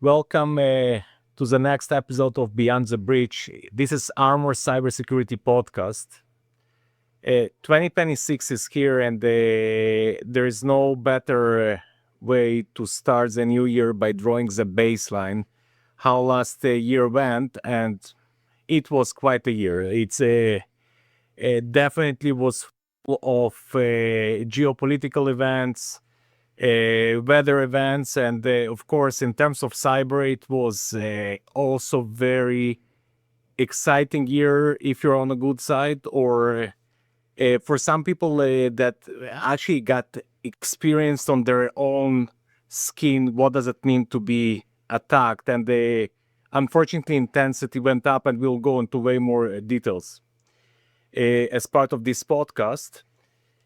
Welcome to the next episode of Beyond the Breach. This is Armour Cybersecurity podcast. 2026 is here, and there is no better way to start the new year by drawing the baseline. How last year went, and it was quite a year. It definitely was full of geopolitical events, weather events, and of course, in terms of cyber, it was also very exciting year if you're on a good side, or for some people that actually got experienced on their own skin what does it mean to be attacked, and the unfortunately intensity went up, and we'll go into way more details as part of this podcast.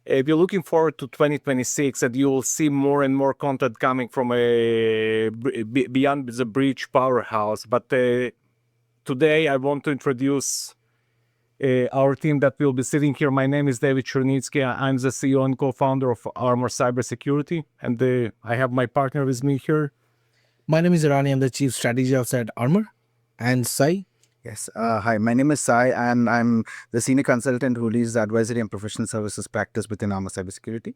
We're looking forward to 2026, and you will see more and more content coming from a Beyond the Breach powerhouse. But today I want to introduce our team that will be sitting here. My name is David Chernitsky. I'm the CEO and co-founder of Armour Cybersecurity, and I have my partner with me here. My name is Irani. I'm the Chief Strategy Officer at Armour. And Sai? Yes. Hi, my name is Sai, and I'm the Senior Consultant who leads the Advisory and Professional Services practice within Armour Cybersecurity.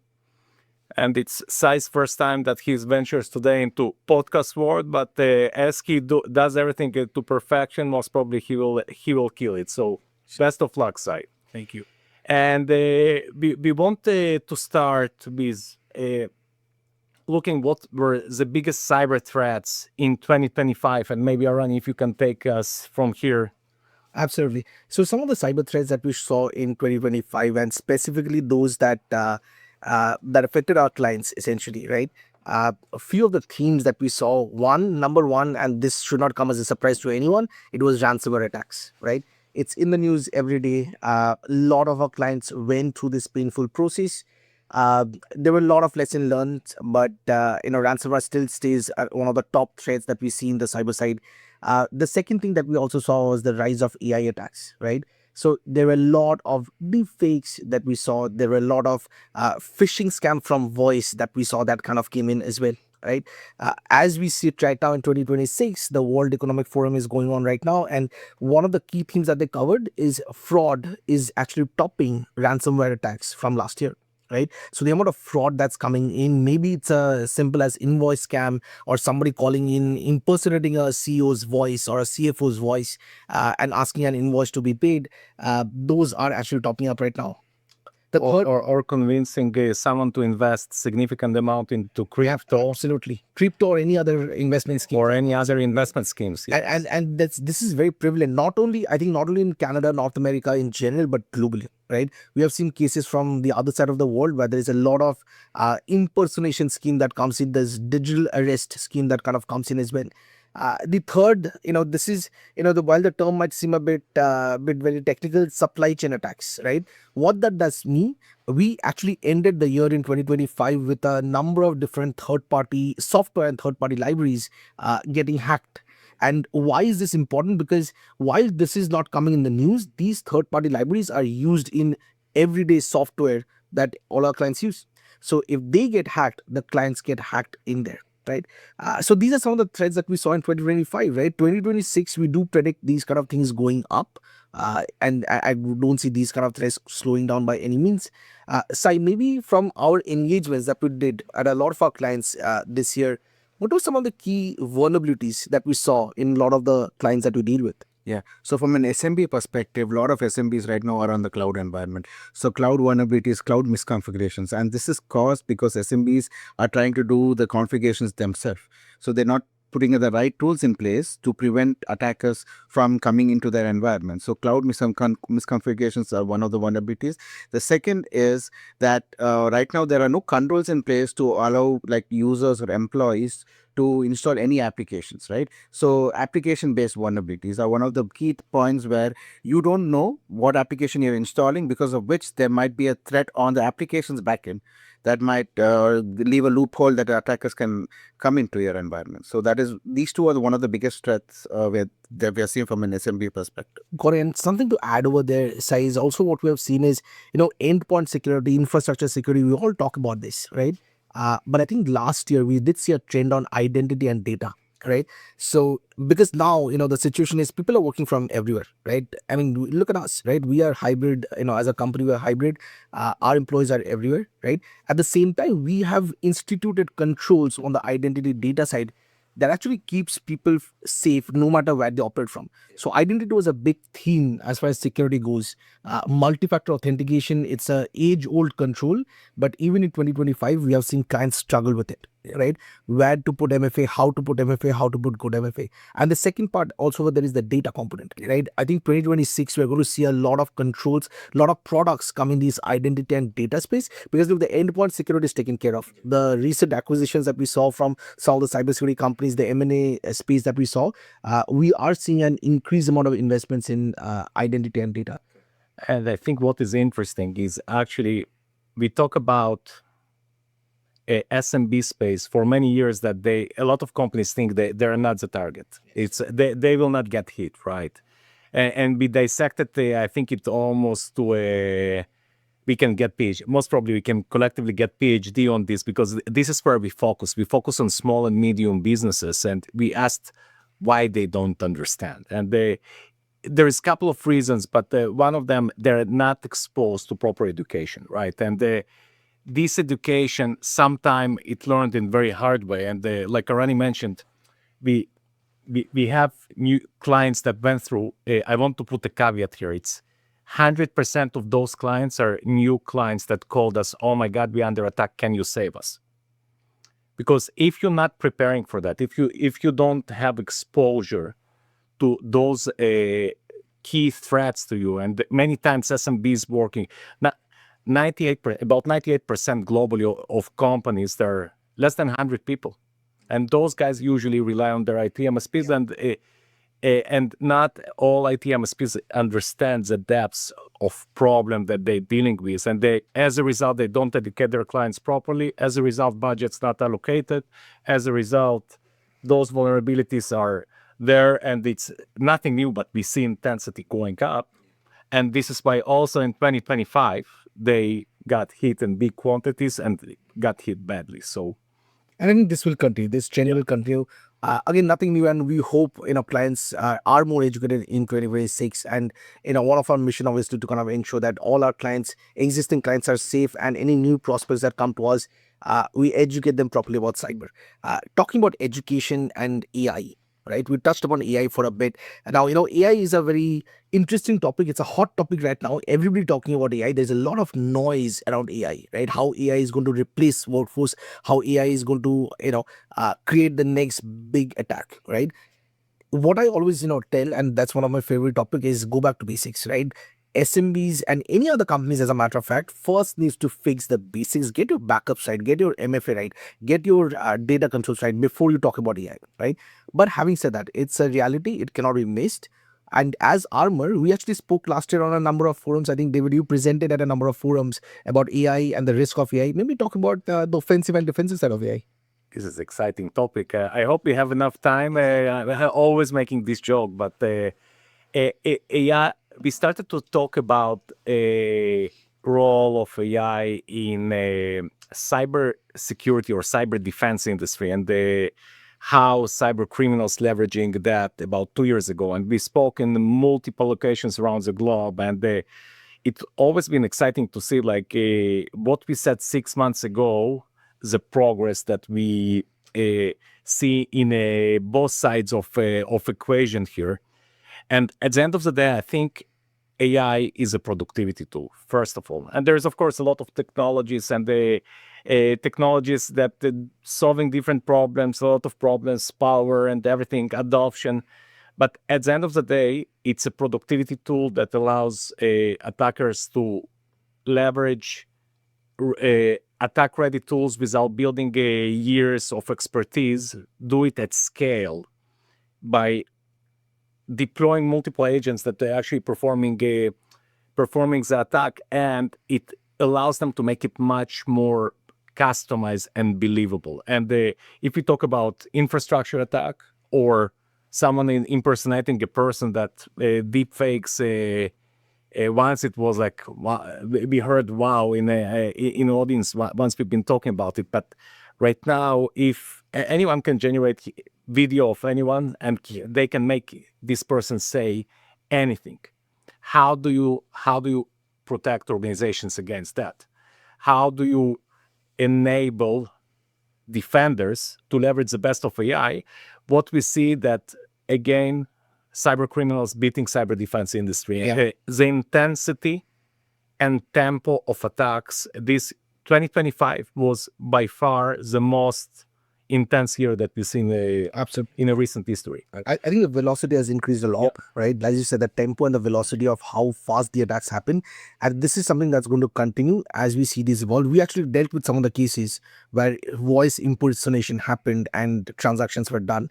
And it's Sai's first time that he ventures today into podcast world, but as he does everything to perfection, most probably he will kill it. So best of luck, Sai. Thank you. And we want to start with looking what were the biggest cyber threats in 2025, and maybe Arani, if you can take us from here. Absolutely. So some of the cyber threats that we saw in 2025, and specifically those that affected our clients, essentially, right? A few of the themes that we saw. Number one, and this should not come as a surprise to anyone, it was ransomware attacks, right? It's in the news every day. A lot of our clients went through this painful process. There were a lot of lessons learned, but ransomware still stays one of the top threats that we see in the cyber side. The second thing that we also saw was the rise of AI attacks, right? So there were a lot of deepfakes that we saw. There were a lot of phishing scam from voice that we saw that kind of came in as well, right? As we see it right now in 2026, the World Economic Forum is going on right now, and one of the key themes that they covered is fraud is actually topping ransomware attacks from last year. Right. So the amount of fraud that's coming in, maybe it's as simple as invoice scam or somebody calling in, impersonating a CEO's voice or a CFO's voice and asking an invoice to be paid. Those are actually topping up right now. Or convincing someone to invest significant amount into crypto. Absolutely. Crypto or any other investment scheme. Or any other investment schemes. Yes. And this is very prevalent, not only in Canada, North America in general, but globally, right? We have seen cases from the other side of the world where there is a lot of impersonation scheme that comes in, this digital arrest scheme that kind of comes in as well. The third, this is, while the term might seem a bit very technical, supply chain attacks, right? What that does mean, we actually ended the year in 2025 with a number of different third-party software and third-party libraries getting hacked. And why is this important? Because while this is not coming in the news, these third-party libraries are used in everyday software that all our clients use. So if they get hacked, the clients get hacked in there. Right. So these are some of the threats that we saw in 2025, right? 2026, we do predict these kind of things going up. And I don't see these kind of threats slowing down by any means. Sai, maybe from our engagements that we did at a lot of our clients this year, what were some of the key vulnerabilities that we saw in a lot of the clients that we deal with? Yeah. So from an SMB perspective, a lot of SMBs right now are on the cloud environment. So cloud vulnerabilities, cloud misconfigurations. And this is caused because SMBs are trying to do the configurations themselves. So they're not putting the right tools in place to prevent attackers from coming into their environment. So cloud misconfigurations are one of the vulnerabilities. The second is that right now there are no controls in place to allow like users or employees to install any applications, right? So application-based vulnerabilities are one of the key points where you don't know what application you're installing, because of which there might be a threat on the application's backend that might leave a loophole that attackers can come into your environment. So these two are one of the biggest threats that we are seeing from an SMB perspective. Correct. And something to add over there, Sai, is also what we have seen is, endpoint security, infrastructure security. We all talk about this, right? But I think last year we did see a trend on identity and data. right? So because now the situation is people are working from everywhere, right? I mean, look at us, right? We are hybrid, as a company we are hybrid. Our employees are everywhere, right? At the same time, we have instituted controls on the identity data side that actually keeps people safe no matter where they operate from. So identity was a big theme as far as security goes. Multi-factor authentication, it's a age-old control, but even in 2025 we have seen clients struggle with it, right? Where to put MFA, how to put MFA, how to put good MFA. And the second part also, there is the data component, right? I think 2026 we're going to see a lot of controls, a lot of products come in these identity and data space, because if the endpoint security is taken care of, the recent acquisitions that we saw from some of the cybersecurity companies, the M&A space that we saw, we are seeing an increased amount of investments in identity and data. And I think what is interesting is actually we talk about a SMB space for many years that a lot of companies think they're not the target. It's they will not get hit, right? And we dissected I think it almost to a we can get PhD. Most probably we can collectively get PhD on this, because this is where we focus. We focus on small and medium businesses, and we asked why they don't understand. And there is a couple of reasons, but one of them, they're not exposed to proper education, right? And this education, sometimes it learned in very hard way. And like Arani mentioned, we we have new clients that went through. I want to put a caveat here. It's 100% of those clients are new clients that called us, oh my God, we're under attack. Can you save us? Because if you're not preparing for that, if you don't have exposure to those key threats to you, and many times SMBs working, not 98% globally of companies, they're less than 100 people, and those guys usually rely on their IT MSPs, and not all IT MSPs understand the depths of problem that they're dealing with, and as a result, they don't educate their clients properly. As a result, budget's not allocated. As a result, those vulnerabilities are there, and it's nothing new, but we see intensity going up. And this is why also in 2025, they got hit in big quantities and got hit badly. So And I think this will continue. This trend will continue. Again, nothing new, and we hope clients are more educated in 2026. And one of our mission obviously to kind of ensure that all our clients, existing clients, are safe, and any new prospects that come to us, we educate them properly about cyber. Talking about education and AI, right? We touched upon AI for a bit. And now, AI is a very interesting topic. It's a hot topic right now. Everybody talking about AI. There's a lot of noise around AI, right? How AI is going to replace workforce, how AI is going to, create the next big attack, right? What I always, tell, and that's one of my favorite topic, is go back to basics, right? SMBs and any other companies, as a matter of fact, first needs to fix the basics, get your backups right, get your MFA right, get your data controls right before you talk about AI, right? But having said that, it's a reality, it cannot be missed. And as Armour, we actually spoke last year on a number of forums. I think, David, you presented at a number of forums about AI and the risk of AI. Maybe talk about the offensive and defensive side of AI. this is exciting topic. I hope we have enough time. I'm always making this joke, but AI, we started to talk about a role of AI in cyber security or cyber defense industry, and how cyber criminals leveraging that about 2 years ago. And we spoke in multiple locations around the globe, and it's always been exciting to see like what we said 6 months ago, the progress that we see in both sides of equation here. And at the end of the day, I think AI is a productivity tool, first of all. And there's, of course, a lot of technologies and the technologies that solving different problems, a lot of problems, power and everything, adoption. But at the end of the day, it's a productivity tool that allows attackers to leverage attack-ready tools without building years of expertise, do it at scale by deploying multiple agents that are actually performing the attack, and it allows them to make it much more customized and believable. And if we talk about infrastructure attack or someone impersonating a person, that deep fakes, once it was like, we heard wow in audience once we've been talking about it. But right now, if anyone can generate video of anyone and they can make this person say anything. How do you protect organizations against that? How do you enable defenders to leverage the best of AI? What we see that, again, cyber criminals beating cyber defense industry. The intensity and tempo of attacks this 2025 was by far the most intense year that we've seen in a recent history. I think the velocity has increased a lot, right? As you said, the tempo and the velocity of how fast the attacks happen. And this is something that's going to continue as we see this evolve. We actually dealt with some of the cases where voice impersonation happened and transactions were done.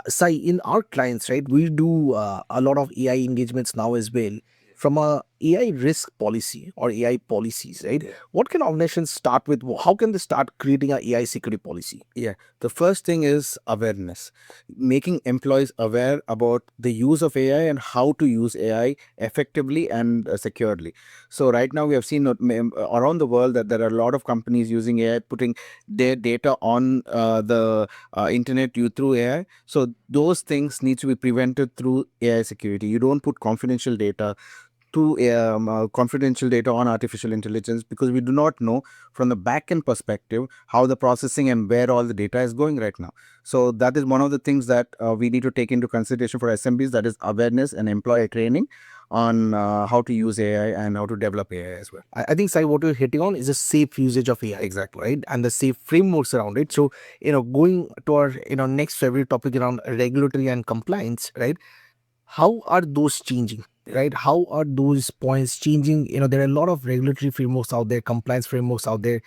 Sai, in our clients, right, we do a lot of AI engagements now as well. From a AI risk policy or AI policies, right? What can organizations start with? How can they start creating an AI security policy? Yeah, the first thing is awareness, making employees aware about the use of AI and how to use AI effectively and securely. So right now we have seen around the world that there are a lot of companies using AI, putting their data on the internet through AI. So those things need to be prevented through AI security. You don't put confidential data confidential data on artificial intelligence, because we do not know from the back-end perspective how the processing and where all the data is going right now. So that is one of the things that we need to take into consideration for SMBs, that is awareness and employee training on how to use AI and how to develop AI as well. I think, Sai, what you're hitting on is a safe usage of AI. Exactly. Right? And the safe frameworks around it. So, going to our, next favorite topic around regulatory and compliance, right? How are those changing? Right? How are those points changing? There are a lot of regulatory frameworks out there, compliance frameworks out there.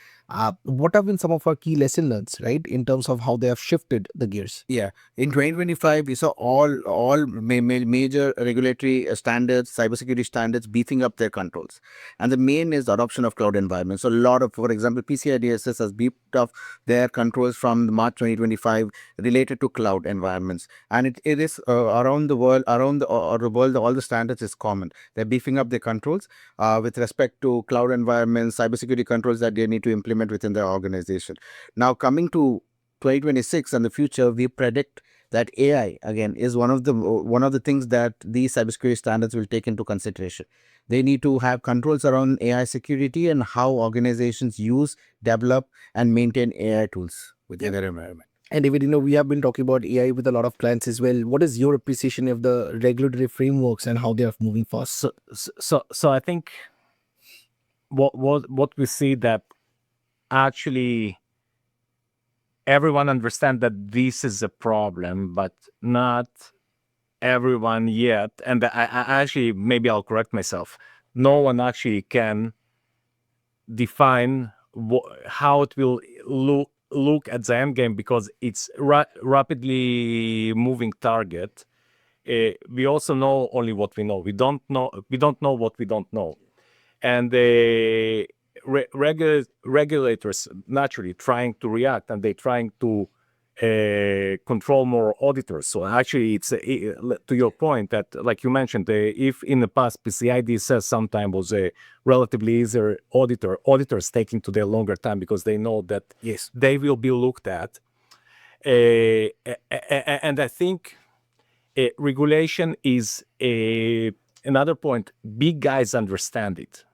What have been some of our key lesson learns, right, in terms of how they have shifted the gears? Yeah, in 2025, we saw all major regulatory standards, cybersecurity standards beefing up their controls, and the main is the adoption of cloud environments. So a lot of, for example, PCI DSS has beefed up their controls from March 2025 related to cloud environments, and it is around the world, all the standards is common. They're beefing up their controls with respect to cloud environments, cybersecurity controls that they need to implement within their organization. Now, coming to 2026 and the future, we predict that AI again is one of the things that these cybersecurity standards will take into consideration. They need to have controls around AI security and how organizations use, develop, and maintain AI tools within their environment. And David, we have been talking about AI with a lot of clients as well. What is your appreciation of the regulatory frameworks and how they are moving fast? So I think what we see that actually everyone understands that this is a problem, but not everyone yet. And I actually, maybe I'll correct myself. No one actually can define how it will look at the end game, because it's rapidly moving target. We also know only what we know. We don't know what we don't know. And the regulators naturally trying to react, and they're trying to control more auditors. So actually, it's to your point that, like you mentioned, if in the past PCI DSS sometimes was a relatively easier auditors taking to their longer time because they know that Yes, they will be looked at. And I think regulation is another point. Big guys understand it.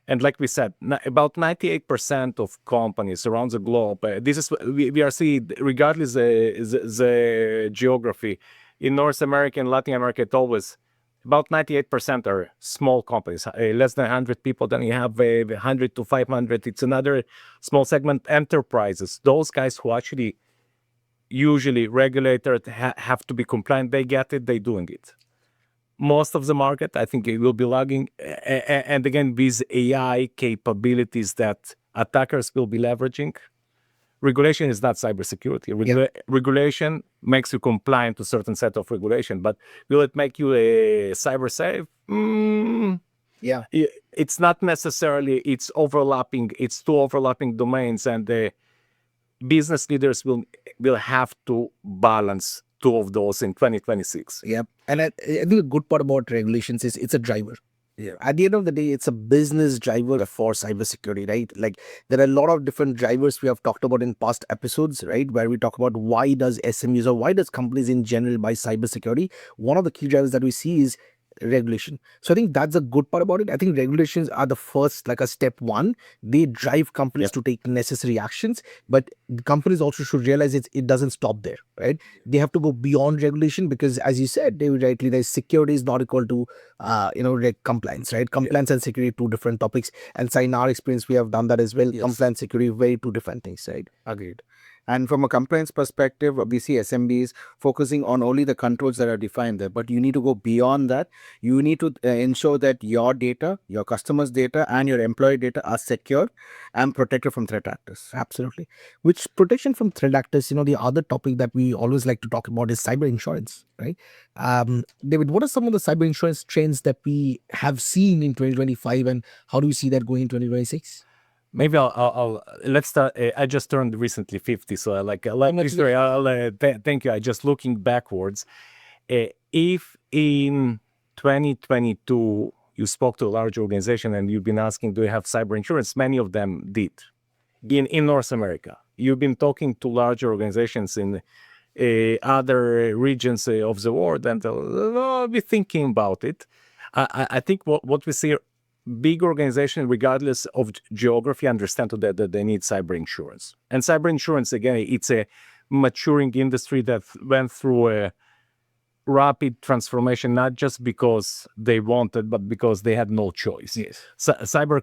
And like we said, about 98% of companies around the globe, this is we are seeing, regardless the geography, in North America and Latin America, it always about 98% are small companies, less than 100 people. Then you have 100 to 500. It's another small segment, enterprises. Those guys who actually usually regulated have to be compliant. They get it. They're doing it. Most of the market, I think, it will be lagging. And again, these AI capabilities that attackers will be leveraging. Regulation is not cybersecurity. Regulation makes you compliant to a certain set of regulation, but will it make you a cyber safe? Yeah. It's not necessarily. It's overlapping. It's two overlapping domains, and the business leaders will have to balance two of those in 2026. Yep. And I think the good part about regulations is it's a driver, Yeah. At the end of the day, it's a business driver for cybersecurity, right? Like there are a lot of different drivers we have talked about in past episodes, right? Where we talk about why does SMEs or why does companies in general buy cybersecurity. One of the key drivers that we see is regulation. So I think that's a good part about it. I think regulations are the first, like a step one. They drive companies Yep. to take necessary actions, but companies also should realize it doesn't stop there, right? They have to go beyond regulation because, as you said, David, rightly, there's security is not equal to compliance, right? Compliance and security, two different topics. And so in our experience, we have done that as well. Yes. Compliance, security, very two different things, right? Agreed. And from a compliance perspective, we see SMBs focusing on only the controls that are defined there. But you need to go beyond that. You need to ensure that your data, your customers' data, and your employee data are secure and protected from threat actors. Absolutely. Which protection from threat actors, the other topic that we always like to talk about is cyber insurance, right? David, what are some of the cyber insurance trends that we have seen in 2025 and how do you see that going in 2026? Maybe let's start. I just turned recently 50, so I like this story. Thank you. I just looking backwards. If in 2022 you spoke to a large organization and you've been asking, do you have cyber insurance? Many of them did. In North America, you've been talking to large organizations in other regions of the world, and they'll be thinking about it. I think what we see, big organizations, regardless of geography, understand that they need cyber insurance. And cyber insurance, again, it's a maturing industry that went through a rapid transformation, not just because they wanted, but because they had no choice. Yes. Cyber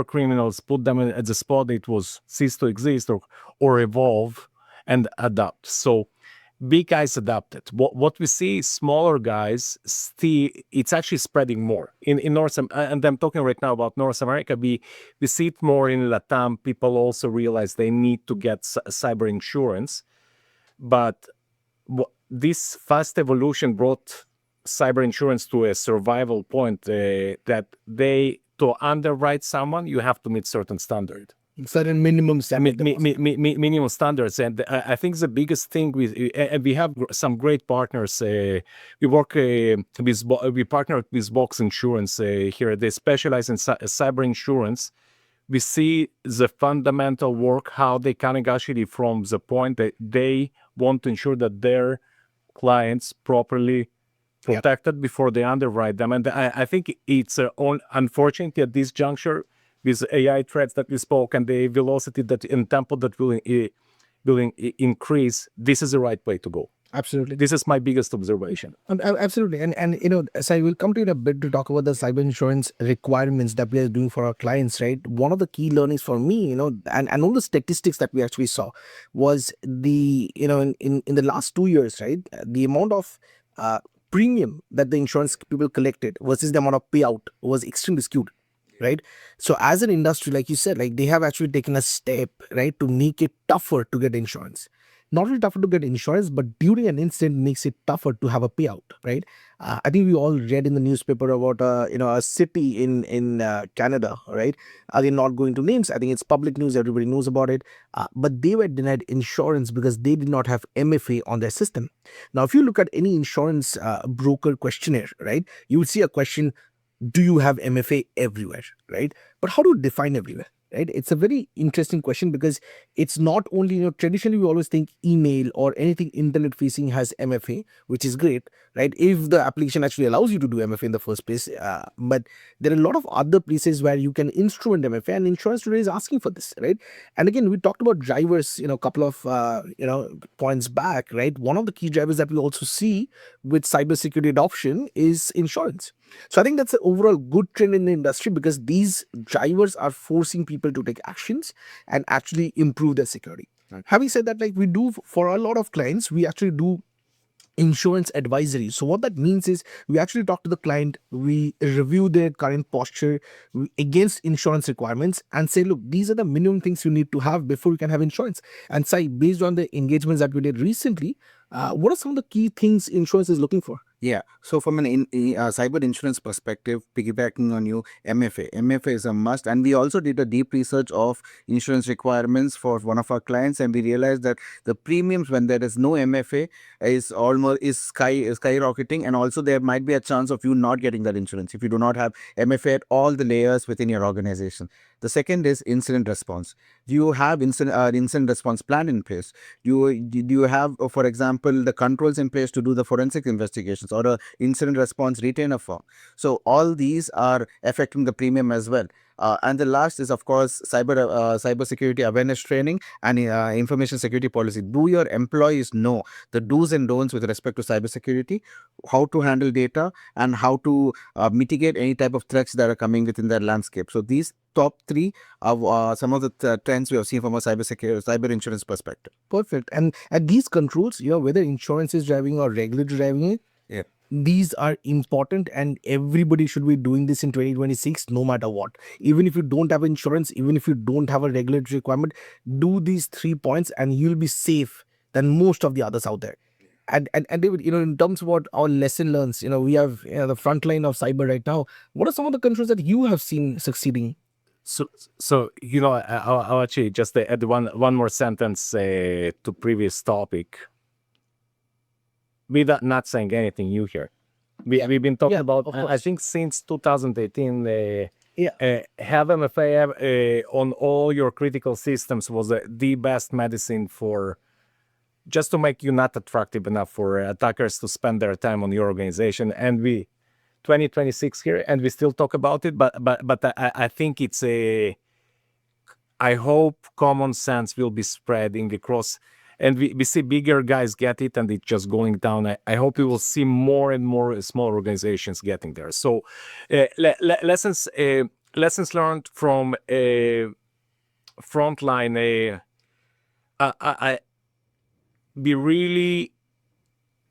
criminals put them at the spot it was cease to exist or evolve and adapt. So big guys adapted. What we see, smaller guys, still, it's actually spreading more in North. And I'm talking right now about North America. We see it more in Latam. People also realize they need to get cyber insurance, but this fast evolution brought cyber insurance to a survival point that to underwrite someone, you have to meet certain standard. Certain minimum standard. Minimum standards. And I think the biggest thing we have some great partners. We partner with Box Insurance here. They specialize in cyber insurance. We see the fundamental work, how they coming actually from the point that they want to ensure that their clients properly protected before they underwrite them. And I think it's unfortunately at this juncture with AI threats that we spoke and the velocity that in tempo that will increase, this is the right way to go. Absolutely. This is my biggest observation. Absolutely. And as I will come to you in a bit to talk about the cyber insurance requirements that we are doing for our clients, right? One of the key learnings for me, and all the statistics that we actually saw was in the last 2 years, right? The amount of premium that the insurance people collected versus the amount of payout was extremely skewed. Right. So as an industry, like you said, like they have actually taken a step, right, to make it tougher to get insurance. Not only tougher to get insurance, but during an incident makes it tougher to have a payout, right? I think we all read in the newspaper about a city in Canada, right? Are they not going to names? I think it's public news. Everybody knows about it. But they were denied insurance because they did not have MFA on their system. Now, if you look at any insurance broker questionnaire, right, you will see a question, do you have MFA everywhere, right? But how do you define everywhere? Right? It's a very interesting question because it's not only, traditionally we always think email or anything internet facing has MFA, which is great, right? If the application actually allows you to do MFA in the first place. But there are a lot of other places where you can instrument MFA, and insurance today is asking for this, right? And again, we talked about drivers, a couple of, points back, right? One of the key drivers that we also see with cybersecurity adoption is insurance. So I think that's an overall good trend in the industry because these drivers are forcing people to take actions and actually improve their security. Right. Having said that, like we do for a lot of clients, we actually do insurance advisory. So what that means is we actually talk to the client, we review their current posture against insurance requirements and say, look, these are the minimum things you need to have before you can have insurance. And say, based on the engagements that we did recently, what are some of the key things insurance is looking for? Yeah. So from an cyber insurance perspective, piggybacking on you, MFA is a must, and we also did a deep research of insurance requirements for one of our clients, and we realized that the premiums when there is no MFA is skyrocketing, and also there might be a chance of you not getting that insurance if you do not have MFA at all the layers within your organization. The second is incident response. Do you have incident response plan in place? Do you have, for example, the controls in place to do the forensic investigations or a incident response retainer form? So all these are affecting the premium as well. And the last is, of course, cyber security awareness training and information security policy. Do your employees know the do's and don'ts with respect to cybersecurity, how to handle data, and how to mitigate any type of threats that are coming within their landscape? So these top three are some of the trends we have seen from a cyber insurance perspective. Perfect. And these controls, whether insurance is driving or regulatory driving it, Yeah. these are important, and everybody should be doing this in 2026 no matter what. Even if you don't have insurance, even if you don't have a regulatory requirement, do these 3 points and you'll be safe than most of the others out there. And David, in terms of what our lesson learns, we have the front line of cyber right now. What are some of the controls that you have seen succeeding? So I'll actually just add one more sentence to previous topic. Without not saying anything new here, we've been talking Yeah, about. of I course. think since 2018, Yeah. have MFA on all your critical systems was the best medicine for just to make you not attractive enough for attackers to spend their time on your organization. And we 2026 here, and we still talk about it, but I think it's a. I hope common sense will be spreading across, and we see bigger guys get it, and it's just going down. I hope we will see more and more small organizations getting there. So, lessons learned from frontline. I be really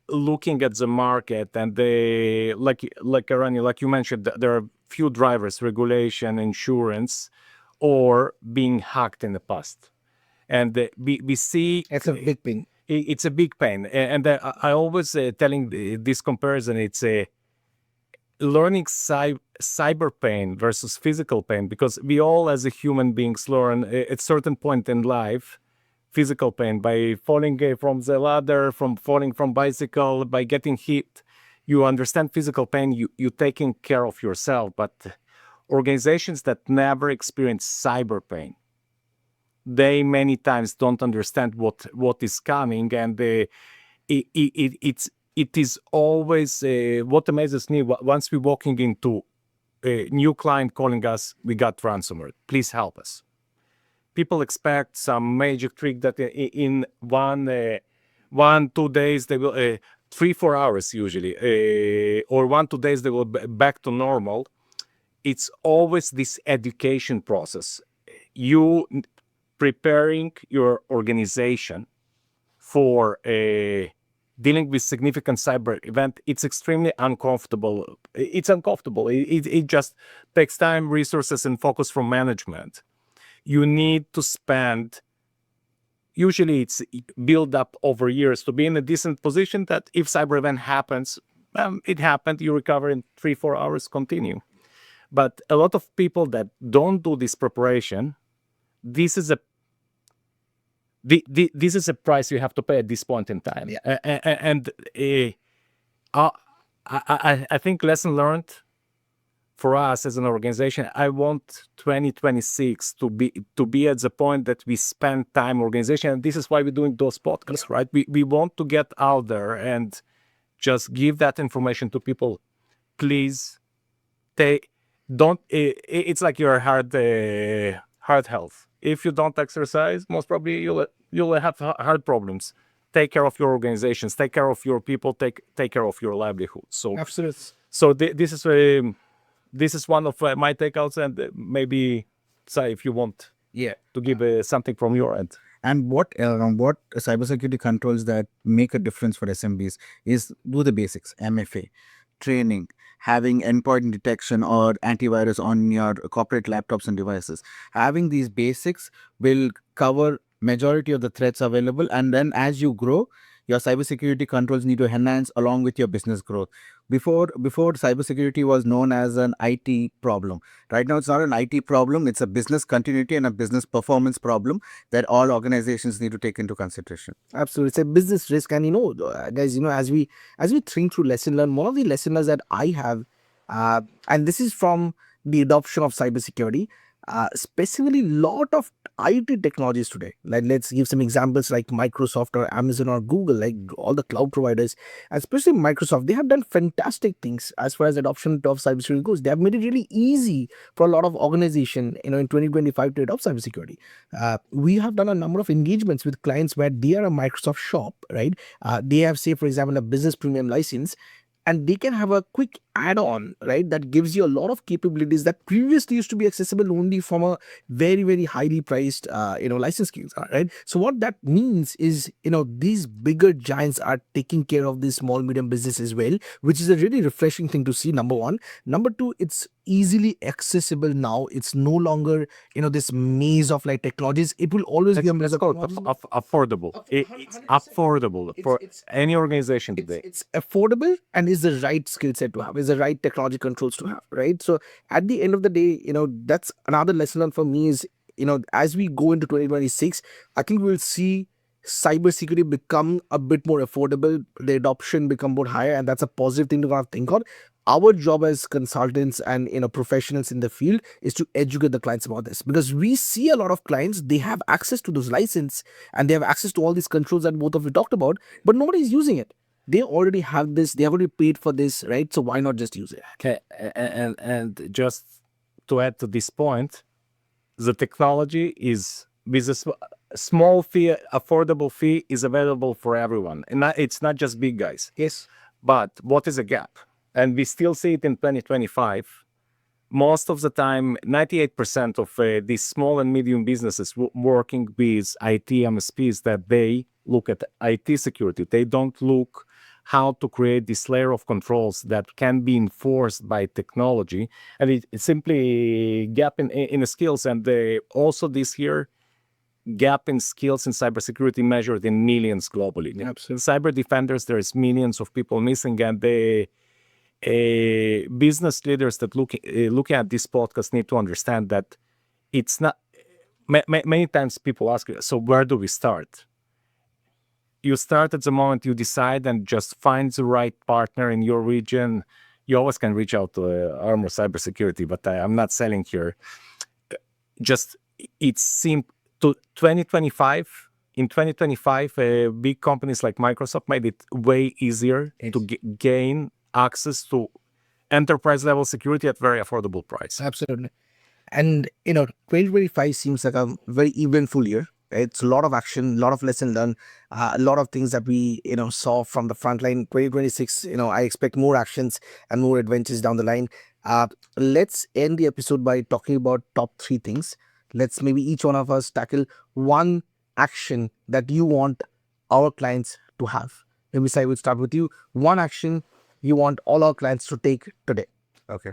looking at the market, and they like Arani, like you mentioned, there are few drivers: regulation, insurance, or being hacked in the past. And we see It's a big thing. it's a big pain. And I always telling this comparison. It's a learning cyber pain versus physical pain, because we all as a human beings learn at certain point in life physical pain by falling from the ladder, from falling from bicycle, by getting hit. You understand physical pain, you taking care of yourself. But organizations that never experience cyber pain, they many times don't understand what is coming. And it is always what amazes me once we're walking into a new client calling us, we got ransomware, please help us. People expect some magic trick that in 1-2 days they will 3-4 hours usually, or 1-2 days they will be back to normal. It's always this education process. You preparing your organization for dealing with significant cyber event. It's extremely uncomfortable. It's uncomfortable. It just takes time, resources, and focus from management. You need to spend, usually it's build up over years to be in a decent position that if cyber event happens, it happened, you recover in 3-4 hours, continue. But a lot of people that don't do this preparation, this is a this is a price you have to pay at this point in time. Yeah. And I think lesson learned for us as an organization, I want 2026 to be at the point that we spend time organization, and this is why we're doing those podcasts, right? We want to get out there and just give that information to people. Please, it's like your heart health. If you don't exercise, most probably you'll have heart problems. Take care of your organizations, take care of your people, take care of your livelihood. So Absolutely. so this is one of my takeouts, and maybe Sai, if you want Yeah. to give something from your end. And what cybersecurity controls that make a difference for SMBs is do the basics: MFA, training, having endpoint detection or antivirus on your corporate laptops and devices. Having these basics will cover majority of the threats available, and then as you grow, your cybersecurity controls need to enhance along with your business growth. Before cybersecurity was known as an IT problem. Right now, it's not an IT problem; it's a business continuity and a business performance problem that all organizations need to take into consideration. Absolutely, it's a business risk. And guys, as we think through lesson learned, one of the lesson learns that I have, and this is from the adoption of cybersecurity, specifically lot of IT technologies today. Like, let's give some examples like Microsoft or Amazon or Google, like all the cloud providers, and especially Microsoft. They have done fantastic things as far as adoption of cybersecurity goes. They have made it really easy for a lot of organization, in 2025 to adopt cybersecurity. We have done a number of engagements with clients where they are a Microsoft shop, right? They have, say, for example, a business premium license, and they can have a quick add-on, right, that gives you a lot of capabilities that previously used to be accessible only from a very, very highly priced license keys, right? So what that means is, these bigger giants are taking care of these small medium business as well, which is a really refreshing thing to see, number one. Number two, it's easily accessible now. It's no longer this maze of like technologies. It will always be a maze of technologies. Affordable. It's affordable for any organization today. It's affordable and is the right skill set to have, is the right technology controls to have, right? So at the end of the day, that's another lesson learned for me is, as we go into 2026, I think we'll see cybersecurity become a bit more affordable, the adoption become more higher, and that's a positive thing to kind of think on. Our job as consultants and professionals in the field is to educate the clients about this, because we see a lot of clients, they have access to those license and they have access to all these controls that both of you talked about, but nobody's using it. They already have this, they have already paid for this, right? So why not just use it? Okay, and just to add to this point, the technology is with a small fee, affordable fee is available for everyone, and it's not just big guys. Yes. But what is a gap? And we still see it in 2025. Most of the time, 98% of these small and medium businesses working with IT MSPs, that they look at IT security. They don't look how to create this layer of controls that can be enforced by technology. And it's simply gap in the skills. And also this year, gap in skills in cybersecurity measured in millions globally. Absolutely. Cyber defenders, there's millions of people missing, and business leaders that looking at this podcast need to understand that it's not. Many times people ask, so where do we start? You start at the moment you decide and just find the right partner in your region. You always can reach out to Armour Cybersecurity, but I'm not selling here. Just it seemed to 2025. In 2025, big companies like Microsoft made it way easier to gain access to enterprise level security at very affordable price. Absolutely. And 2025 seems like a very eventful year. It's a lot of action, a lot of lesson learned, a lot of things that we saw from the front line. 2026, I expect more actions and more adventures down the line. Let's end the episode by talking about top 3 things. Let's maybe each one of us tackle one action that you want our clients to have. Maybe Sai, would start with you. One action you want all our clients to take today. Okay.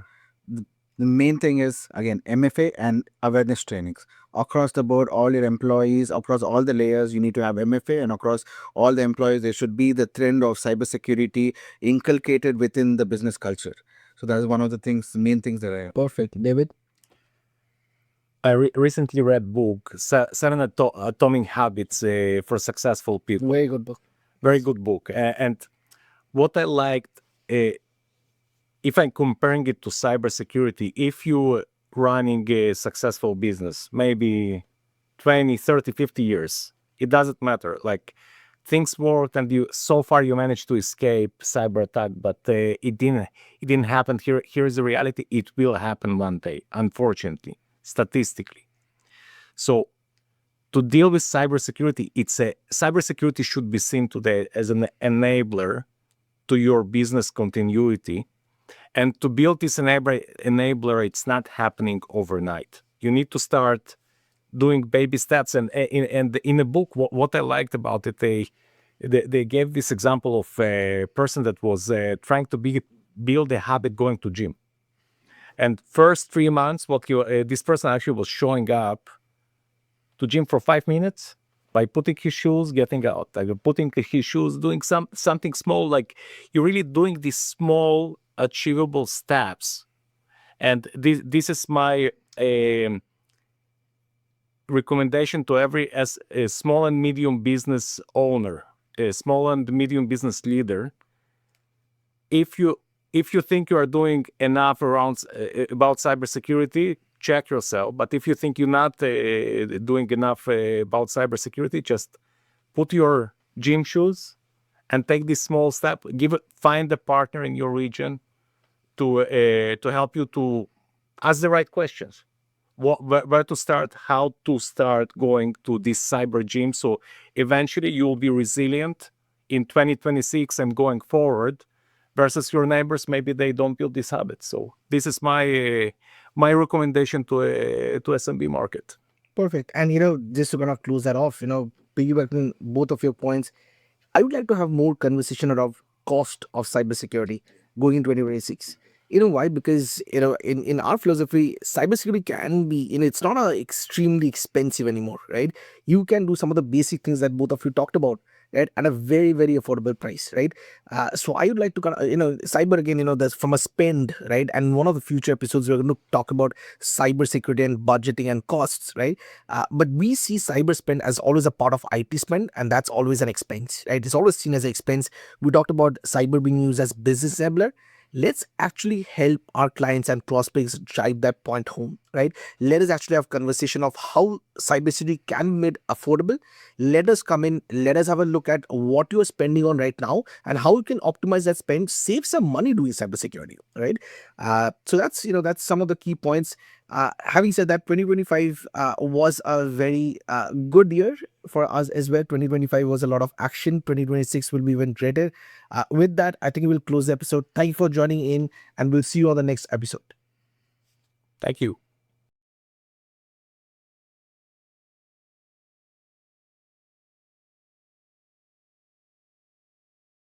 The main thing is, again, MFA and awareness trainings. Across the board, all your employees, across all the layers, you need to have MFA, and across all the employees, there should be the trend of cybersecurity inculcated within the business culture. So that is one of the things, main things that I... Perfect. David? I recently read book, Seven Atomic Habits for Successful People. Very good book. Very good book. And what I liked, if I'm comparing it to cybersecurity, if you're running a successful business, maybe 20, 30, 50 years, it doesn't matter. Like, things worked and so far you managed to escape cyber attack, but it didn't happen. Here's the reality. It will happen one day, unfortunately, statistically. So to deal with cybersecurity, cybersecurity should be seen today as an enabler to your business continuity. And to build this enabler, it's not happening overnight. You need to start doing baby steps. And in the book, what I liked about it, they gave this example of a person that was trying to build a habit going to gym. And first 3 months, this person actually was showing up to gym for 5 minutes, by putting his shoes, getting out, like putting his shoes, doing something small, like you're really doing these small achievable steps. And this is my recommendation to every as a small and medium business owner, a small and medium business leader. If you think you are doing enough around about cybersecurity, check yourself. But if you think you're not doing enough about cybersecurity, just put your gym shoes and take this small step. Find a partner in your region to help you to ask the right questions. Where to start, how to start going to this cyber gym. So eventually you will be resilient in 2026 and going forward, versus your neighbors, maybe they don't build this habit. So this is my recommendation to SMB market. Perfect. And just to kind of close that off, piggybacking both of your points, I would like to have more conversation around cost of cybersecurity going in 2026. You know why? Because in our philosophy, cybersecurity can be, it's not extremely expensive anymore, right? You can do some of the basic things that both of you talked about, right, at a very, very affordable price, right? So I would like to kind of, cyber again, there's from a spend, right? And one of the future episodes we're going to talk about cybersecurity and budgeting and costs, right? But we see cyber spend as always a part of IT spend, and that's always an expense, right? It's always seen as an expense. We talked about cyber being used as business enabler. Let's actually help our clients and prospects drive that point home, right? Let us actually have conversation of how cybersecurity can be made affordable. Let us come in, let us have a look at what you're spending on right now and how you can optimize that spend, save some money doing cybersecurity, right? So that's some of the key points. Having said that, 2025 was a very good year for us as well. 2025 was a lot of action. 2026 will be even greater. With that, I think we'll close the episode. Thank you for joining in, and we'll see you on the next episode. Thank you.